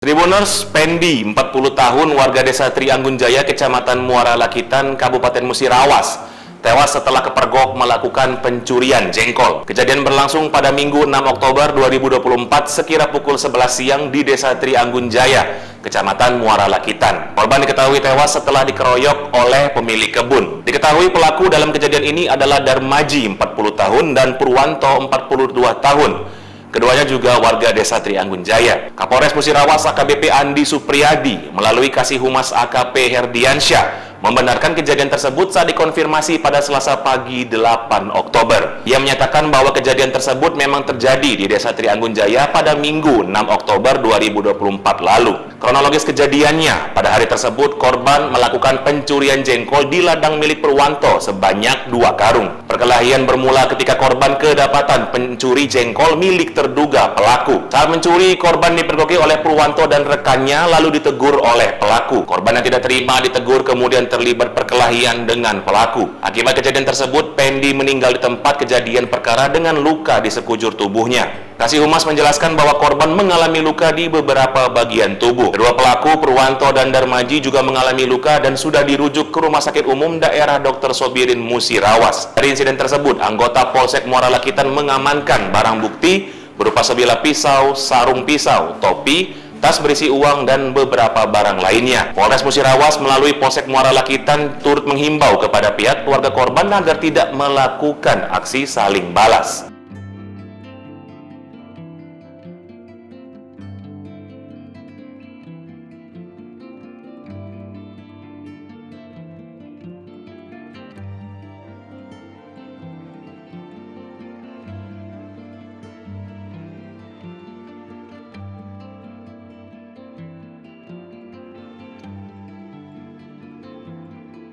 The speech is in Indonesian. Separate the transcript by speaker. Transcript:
Speaker 1: Tribuners, Pendi, 40 tahun, warga desa Trianggun Jaya, Kecamatan Muara Lakitan, Kabupaten Musirawas, tewas setelah kepergok melakukan pencurian jengkol. Kejadian berlangsung pada Minggu 6 Oktober 2024 sekira pukul 11 siang di desa Trianggun Jaya, Kecamatan Muara Lakitan. Korban diketahui tewas setelah dikeroyok oleh pemilik kebun. Diketahui pelaku dalam kejadian ini adalah Darmaji, 40 tahun, dan Purwanto, 42 tahun. Keduanya juga warga desa Trianggun Jaya. Kapolres Musirawas AKBP Andi Supriyadi melalui Kasih Humas AKP Herdiansyah membenarkan kejadian tersebut saat dikonfirmasi pada Selasa pagi 8 Oktober. Ia menyatakan bahwa kejadian tersebut memang terjadi di desa Trianggun Jaya pada Minggu 6 Oktober 2024 lalu. Kronologis kejadiannya, pada hari tersebut korban melakukan pencurian jengkol di ladang milik Purwanto sebanyak 2 karung. Perkelahian bermula ketika korban kedapatan pencuri jengkol milik terduga pelaku. Saat mencuri, korban dipergoki oleh Purwanto dan rekannya lalu ditegur oleh pelaku. Korban yang tidak terima ditegur kemudian terlibat perkelahian dengan pelaku. Akibat kejadian tersebut, Pendi meninggal di tempat kejadian perkara dengan luka di sekujur tubuhnya. Kasih Humas menjelaskan bahwa korban mengalami luka di beberapa bagian tubuh. Kedua pelaku, Purwanto dan Darmaji, juga mengalami luka dan sudah dirujuk ke Rumah Sakit Umum Daerah Dr. Sobirin Musirawas. Dari insiden tersebut, anggota Polsek Muara Lakitan mengamankan barang bukti berupa sebilah pisau, sarung pisau, topi, tas berisi uang, dan beberapa barang lainnya. Polres Musirawas melalui Polsek Muara Lakitan turut menghimbau kepada pihak keluarga korban agar tidak melakukan aksi saling balas.